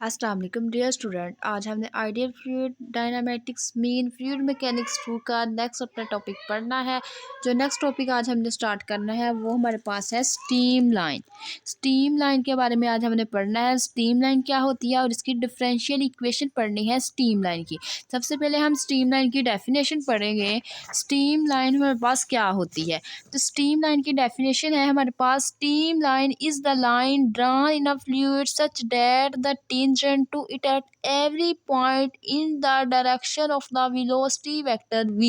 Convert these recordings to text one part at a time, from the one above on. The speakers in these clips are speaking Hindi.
अस्सलाम वालेकुम डियर स्टूडेंट। आज हमने ideal fluid dynamics mean fluid mechanics 2 का नेक्स्ट अपना टॉपिक पढ़ना है। जो नेक्स्ट टॉपिक आज हमने स्टार्ट करना है वो हमारे पास है स्टीम लाइन। स्टीम लाइन के बारे में आज हमने पढ़ना है। स्टीम लाइन क्या होती है और इसकी डिफरेंशियल इक्वेशन पढ़नी है स्टीम लाइन की। सबसे पहले हम स्टीम लाइन की डेफिनेशन पढ़ेंगे। स्टीम लाइन हमारे पास क्या होती है, तो स्टीम लाइन की डेफिनेशन है हमारे पास, streamline is the line drawn in a fluid such that the tangent to it at every point in the direction of the velocity vector v।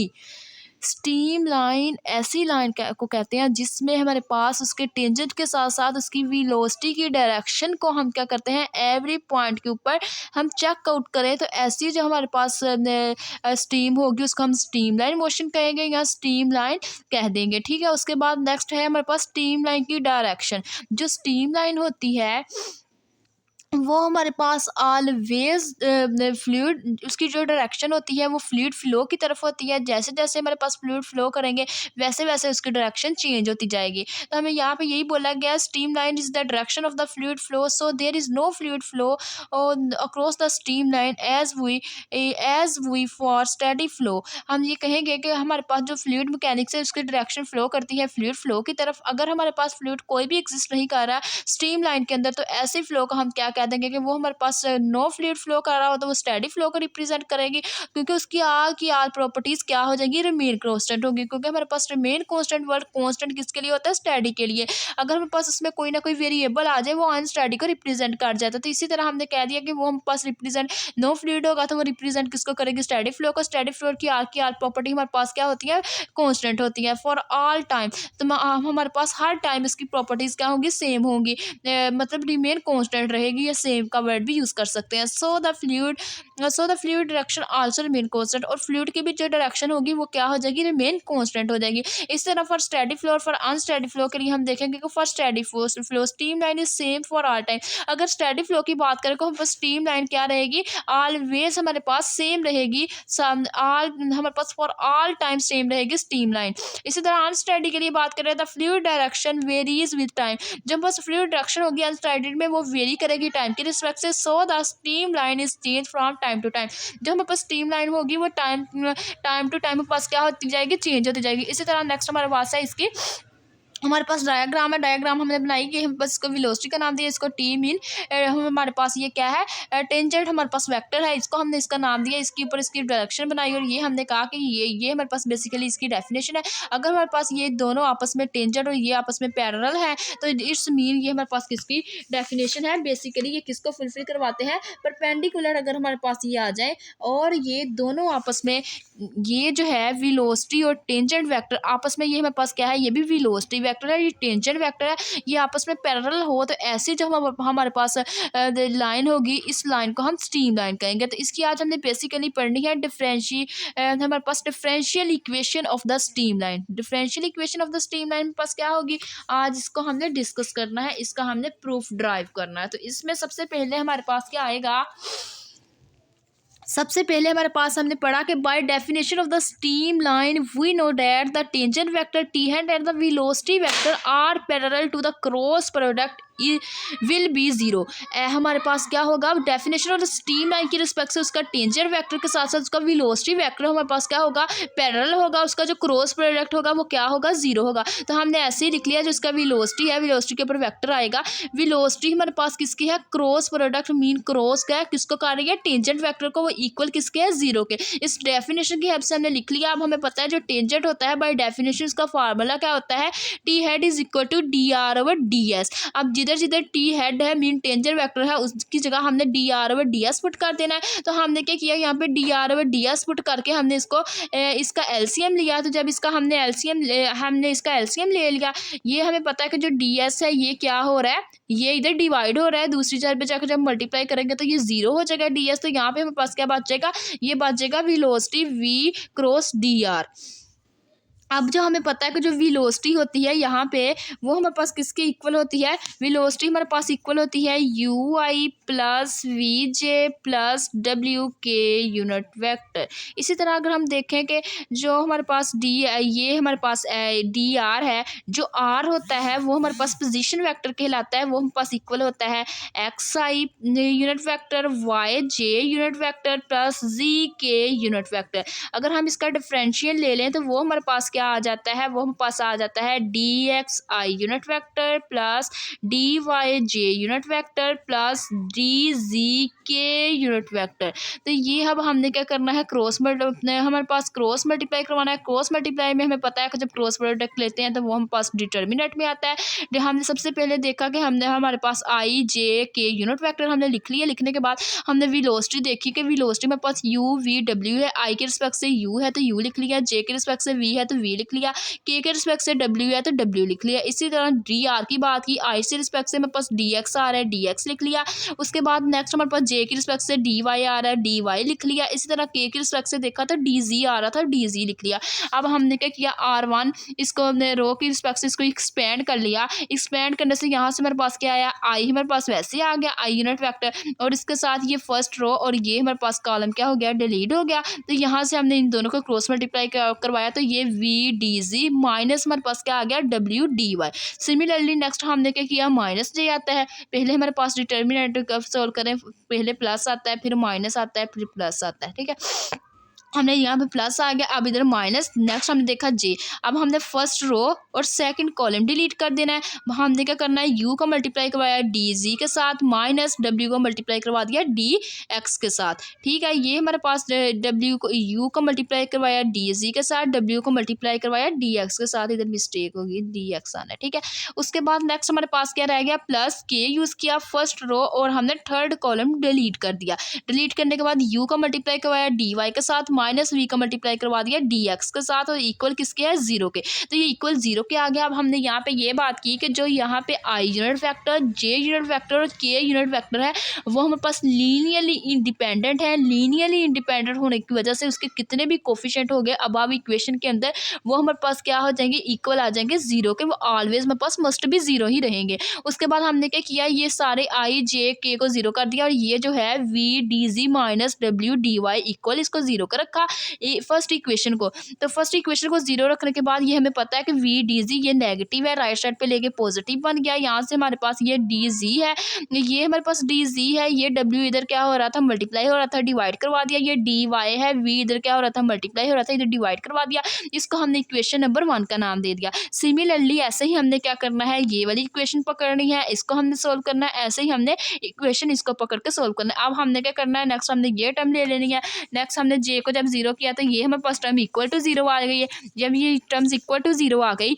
Steam line ऐसी लाइन को कहते हैं जिसमें हमारे पास उसके टेंजेंट के साथ साथ उसकी वेलोसिटी की डायरेक्शन को हम क्या करते हैं, एवरी पॉइंट के ऊपर हम चेक आउट करें तो ऐसी जो हमारे पास स्टीम होगी उसको हम स्टीम लाइन मोशन कहेंगे या स्टीम लाइन कह देंगे। ठीक है, उसके बाद नेक्स्ट है हमारे पास स्टीम लाइन की डायरेक्शन। जो स्टीम लाइन होती है वो हमारे पास ऑलवेज फ्लूइड, उसकी जो डायरेक्शन होती है वो फ्लूइड फ्लो की तरफ होती है। जैसे जैसे हमारे पास फ्लूइड फ्लो करेंगे वैसे वैसे उसकी डायरेक्शन चेंज होती जाएगी। तो हमें यहाँ पे यही बोला गया, streamline is the direction of the fluid flow, so there is no fluid flow across the streamline as we for steady flow. हम ये कहेंगे कि हमारे पास जो फ्लूइड मैकेनिक्स है उसकी डायरेक्शन फ्लो करती है फ्लूइड फ्लो की तरफ। अगर हमारे पास फ्लूइड कोई भी एग्जिस्ट नहीं कर रहा स्टीम लाइन के अंदर तो ऐसे फ्लो को हम क्या कह देंगे कि वो हमारे पास नो फ्लूइड फ्लो कर रहा हो तो वो स्टेडी फ्लो को रिप्रेजेंट करेगी, क्योंकि उसकी आल प्रॉपर्टीज क्या हो जाएंगी, रिमेन कांस्टेंट होगी। क्योंकि हमारे पास रिमेन कांस्टेंट वर्ड कांस्टेंट किसके लिए होता है, स्टेडी के लिए। अगर हमारे पास उसमें कोई ना कोई वेरिएबल आ जाए वो अनस्टेडी को रिप्रेजेंट कर जाता है। तो इसी तरह हमने कह दिया कि वो हमारे पास रिप्रेजेंट नो फ्लूइड होगा तो वो रिप्रेजेंट किसको करेगी, स्टेडी फ्लो को। स्टेडी फ्लो की आल प्रॉपर्टी हमारे पास क्या होती है, कांस्टेंट होती है फॉर ऑल टाइम। तो हमारे पास हर टाइम इसकी प्रॉपर्टीज क्या होंगी, सेम होंगी, मतलब रिमेन कांस्टेंट रहेगी। या सेम का वर्ड भी यूज कर सकते हैं। So the fluid direction also remain constant, और फ्लूइड की भी जो डायरेक्शन होगी वो क्या हो जाएगी, रिमेन कांस्टेंट हो जाएगी। इस तरह फॉर स्टेडी फ्लो और फॉर अनस्टेडी फ्लो के लिए हम देखेंगे कि for steady flow steam line is same for all time. अगर स्टेडी फ्लो की बात करें तो स्टीम लाइन क्या रहेगी, ऑलवेज हमारे पास सेम रहेगी, हमारे पास फॉर ऑल टाइम सेम रहेगी स्टीम लाइन। इसी तरह अनस्टेडी के लिए बात करें तो fluid direction varies with time. जब बस फ्लूइड डायरेक्शन होगी अनस्टेडी में वो वेरी करेगी टाइम के रिस्पेक्ट से। So the streamline is change from time to time. जो हमारे पास स्टीम लाइन होगी वो टाइम टू टाइम हमारे पास क्या होती जाएगी, चेंज होती जाएगी। इसी तरह नेक्स्ट हमारे पास है इसकी, हमारे पास डायग्राम है। डायग्राम हमने बनाई कि हम बस इसको वेलोसिटी का नाम दिया, इसको टी मीन। हमारे पास ये क्या है, टेंजेंट हमारे पास वेक्टर है, इसको हमने इसका नाम दिया, इसके ऊपर इसकी डायरेक्शन बनाई और ये हमने कहा कि ये हमारे पास बेसिकली इसकी डेफिनेशन है। अगर हमारे पास ये दोनों आपस में टेंजेंट और ये आपस में पैरेलल है तो इट्स मीन ये हमारे पास किसकी डेफिनेशन है, बेसिकली ये किसको फुलफिल करवाते हैं, परपेंडिकुलर। अगर हमारे पास ये आ जाए और ये दोनों आपस में, ये जो है वेलोसिटी और टेंजेंट वेक्टर आपस में, ये हमारे पास क्या है, ये भी वेलोसिटी वेक्टर है, ये टेंजेंट वेक्टर है, ये आपस में पैरेलल हो तो ऐसी जो हमारे पास लाइन होगी इस लाइन को हम स्टीम लाइन कहेंगे। तो इसकी आज हमने बेसिकली पढ़नी है हमारे पास differential equation of the streamline. Differential equation of the streamline के पास क्या होगी, आज इसको हमने डिस्कस करना है, इसका हमने प्रूफ ड्राइव करना है। तो इसमें सबसे पहले हमारे पास क्या आएगा, सबसे पहले हमारे पास हमने पढ़ा कि by definition of the streamline we know that the tangent vector T hand and the velocity vector are parallel to the cross product will be zero. हमारे पास क्या होगा, definition of the streamline की रिस्पेक्ट से उसका टेंजेंट वेक्टर के साथ साथ उसका वेलोसिटी वेक्टर हमारे पास क्या होगा, पैरेलल होगा, उसका जो क्रॉस प्रोडक्ट होगा वो क्या होगा, जीरो होगा। तो हमने ऐसे ही लिख लिया, जो उसका वेलोसिटी है वेलोसिटी के ऊपर वेक्टर आएगा। वेलोसिटी हमारे पास किसकी है, क्रॉस प्रोडक्ट मीन क्रॉस का है, किसको कर रही है, टेंजेंट वेक्टर को, वो इक्वल किसके है, जीरो के। इस डेफिनेशन की हेल्प से हमने लिख लिया। अब हमें पता है जो टेंजेंट होता है बाय डेफिनेशन उसका फार्मूला क्या होता है, T head is equal to D R over D S. अब जिधर जिधर टी हेड है मीन टेंजेंट वेक्टर है उसकी जगह हमने D R over D S put कर देना है। तो हमने क्या किया, यहाँ पे D R over D S put करके हमने इसको इसका एलसीएम लिया। तो जब इसका हमने इसका एलसीएम ले लिया, ये हमें पता है कि जो डी एस है ये क्या हो रहा है, ये इधर डिवाइड हो रहा है, दूसरी साइड पे जाकर जब मल्टीप्लाई करेंगे तो ये जीरो हो जाएगा डी एस। तो यहाँ पे हमारे पास क्या बचेगा, ये बचेगा velocity V cross D R. अब जो हमें पता है कि जो वेलोसिटी होती है यहाँ पे वो हमारे पास किसके इक्वल होती है, वेलोसिटी हमारे पास इक्वल होती है U I plus V J plus W K unit vector. इसी तरह अगर हम देखें कि जो हमारे पास ये हमारे पास डी आर है, जो आर होता है वो हमारे पास पोजीशन वेक्टर कहलाता है, वो हमारे पास इक्वल होता है X I unit vector Y J unit vector plus Z K unit vector. अगर हम इसका डिफरेंशियल ले लें तो वो हमारे पास क्या आ जाता है, वो हमारे पास आ जाता है D X I unit vector plus D Y J unit vector plus D Z K unit vector. तो ये अब हमने क्या करना है, हमारे पास क्रॉस मल्टीप्लाई करवाना है। क्रॉस मल्टीप्लाई में हमें पता है कि जब क्रॉस प्रोडक्ट लेते हैं तो वो हमारे पास डिटर्मिनेंट में आता है। हमने सबसे पहले देखा कि हमने हमारे पास आई जे के यूनिट वेक्टर हमने लिख लिया। लिखने के बाद हमने वेलोसिटी देखी कि वेलोसिटी में पास यू वी डब्ल्यू है, आई के रिस्पेक्ट से यू है तो यू लिख लिया, जे के रिस्पेक्ट से वी है तो वी लिख लिया, के रिस्पेक्ट से डब्ल्यू है तो डब्ल्यू लिख लिया। इसी तरह डी आर की बात की, आई से रिस्पेक्ट से मेरे पास डी एक्स आ रहा है, डी एक्स लिख लिया। उसके बाद नेक्स्ट हमारे पास जे की रिस्पेक्ट से डी वाई आ रहा है, डी वाई लिख लिया। इसी तरह के रिस्पेक्ट से देखा तो डी जी आ रहा था, डी जी लिख लिया। अब हमने क्या किया, आर वन इसको हमने रो की रिस्पेक्ट से इसको एक्सपेंड कर लिया। एक्सपेंड करने से यहाँ से मेरे पास क्या आया, आई हमारे पास वैसे आ गया आई यूनिट वेक्टर, और इसके साथ ये फर्स्ट रो और ये हमारे पास कॉलम क्या हो गया, डिलीट हो गया। तो यहाँ से हमने इन दोनों को क्रॉस मल्टीप्लाई करवाया तो ये वी डी जी माइनस हमारे पास क्या आ गया, W D Y. Similarly next हमने क्या किया, माइनस जे आता है। पहले हमारे पास डिटर्मिनेंट कब सोल्व करें, पहले प्लस आता है फिर माइनस आता है फिर प्लस आता है, ठीक है। हमने यहाँ पे प्लस आ गया, अब इधर माइनस। नेक्स्ट हमने देखा जे। अब हमने फर्स्ट रो और सेकंड कॉलम डिलीट कर देना है। हमने क्या करना है, यू का मल्टीप्लाई करवाया डी जी के साथ माइनस डब्ल्यू को मल्टीप्लाई करवा दिया डी एक्स के साथ, ठीक है। ये हमारे पास डब्ल्यू को यू का मल्टीप्लाई करवाया डी जी के साथ, डब्ल्यू को मल्टीप्लाई करवाया डी एक्स के साथ, इधर मिस्टेक होगी डी एक्स आना है, ठीक है। उसके बाद नेक्स्ट हमारे पास क्या रह गया, प्लस के यूज़ किया फर्स्ट रो और हमने थर्ड कॉलम डिलीट कर दिया। डिलीट करने के बाद यू का मल्टीप्लाई करवाया डी वाई के साथ माइनस वी का मल्टीप्लाई करवा दिया डी एक्स के साथ, और इक्वल किसके है, जीरो के। तो ये इक्वल जीरो के आ गया। अब हमने यहाँ पे ये बात की कि जो यहाँ पे आई यूनिट वेक्टर, जे यूनिट वेक्टर और के यूनिट वेक्टर है वो हमारे पास लीनियरली इंडिपेंडेंट है। लीनियरली इंडिपेंडेंट होने की वजह से उसके कितने भी कोफिशिएंट हो गए अब इक्वेशन के अंदर वो हमारे पास क्या हो जाएंगे, इक्वल आ जाएंगे जीरो के। वो ऑलवेज हमारे पास मस्ट भी जीरो ही रहेंगे। उसके बाद हमने क्या किया, ये सारे आई जे के को जीरो कर दिया, और ये जो है V D Z minus W D Y equal इसको जीरो कर रखा फर्स्ट इक्वेशन को। तो फर्स्ट इक्वेशन को जीरो रखने के बाद ये हमें पता है कि वी डी जी ये नेगेटिव है, राइट साइड पे लेके पॉजिटिव बन गया। यहाँ से हमारे पास ये डी जी है, ये हमारे पास डी जी है, ये डब्ल्यू इधर क्या हो रहा था, मल्टीप्लाई हो रहा था, डिवाइड करवा दिया। ये डी वाई है, वी इधर क्या हो रहा था, मल्टीप्लाई हो रहा था, इधर डिवाइड करवा दिया। इसको हमने इक्वेशन नंबर 1 का नाम दे दिया। सिमिलरली ऐसे ही हमने क्या करना है, ये वाली इक्वेशन पकड़नी है, इसको हमने सोल्व करना है। ऐसे ही हमने इक्वेशन इसको पकड़ के सोल्व करना है। अब हमने क्या करना है, नेक्स्ट हमने ये टर्म ले लेनी है। नेक्स्ट हमने जे को जब जीरो किया तो ये हमारे पास टर्म इक्वल टू जीरो आ गई है। जब ये टर्म्स इक्वल टू जीरो आ गई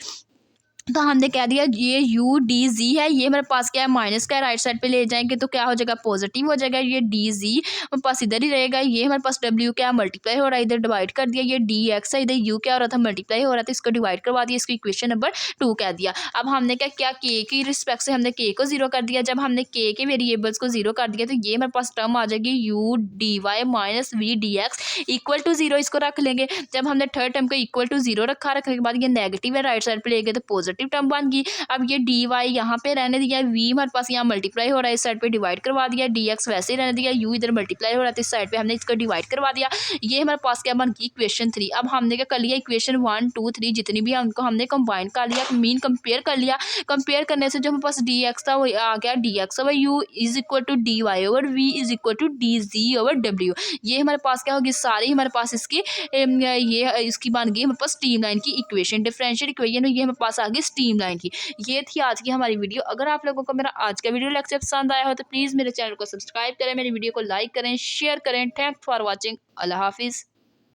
तो हमने कह दिया ये यू डी जी है, ये हमारे पास क्या है, माइनस का, राइट साइड पे ले जाएंगे तो क्या हो जाएगा, पॉजिटिव हो जाएगा। ये डी जी हमारे पास इधर ही रहेगा। ये हमारे पास डब्ल्यू क्या मल्टीप्लाई हो रहा है, इधर डिवाइड कर दिया। ये डी एक्स है, इधर यू क्या हो रहा था, मल्टीप्लाई हो रहा था, इसको डिवाइड करवा दिया। इसको इक्वेशन नंबर 2 कह दिया। अब हमने क्या किया, के की रिस्पेक्ट से हमने के को जीरो कर दिया। जब हमने के वेरिएबल्स को जीरो कर दिया तो ये हमारे पास टर्म आ जाएगी U D Y minus V D X equal to zero, इसको रख लेंगे। जब हमने थर्ड टर्म को इक्वल टू जीरो रखा, रखने के बाद ये नेगेटिव है, राइट साइड पे ले गए तो पॉजिटिव टर्म बन गई। अब ये डी वाई यहाँ पे रहने दिया, वी हमारे पास यहाँ मल्टीप्लाई हो रहा है, इस साइड पे डिवाइड करवा दिया। डी एक्स वैसे ही रहने दिया, यू इधर मल्टीप्लाई हो रहा था, इस साइड पे हमने इसको डिवाइड करवा दिया। ये हमारे पास क्या बन गई, इक्वेशन 3। अब हमने क्या कर लिया, इक्वेशन 1 2 3 जितनी भी है उनको हमने कंबाइन कर लिया, मीन कंपेयर कर लिया। कंपेयर करने से जो हमारे पास डी एक्स था वो आ गया D X over U is equal to D Y over V is equal to D Z over W. ये हमारे पास क्या होगी, सारी हमारे पास इसकी ये इसकी बन गई हमारे पास स्ट्रीम लाइन की इक्वेशन, डिफरेंशियल इक्वेशन ये हमारे पास आ गई स्ट्रीम लाइन की। ये थी आज की हमारी वीडियो। अगर आप लोगों को मेरा आज का वीडियो लेक्चर पसंद आया हो तो प्लीज़ मेरे चैनल को सब्सक्राइब करें, मेरी वीडियो को लाइक करें, शेयर करें। Thanks for watching. अल्लाह हाफिज़।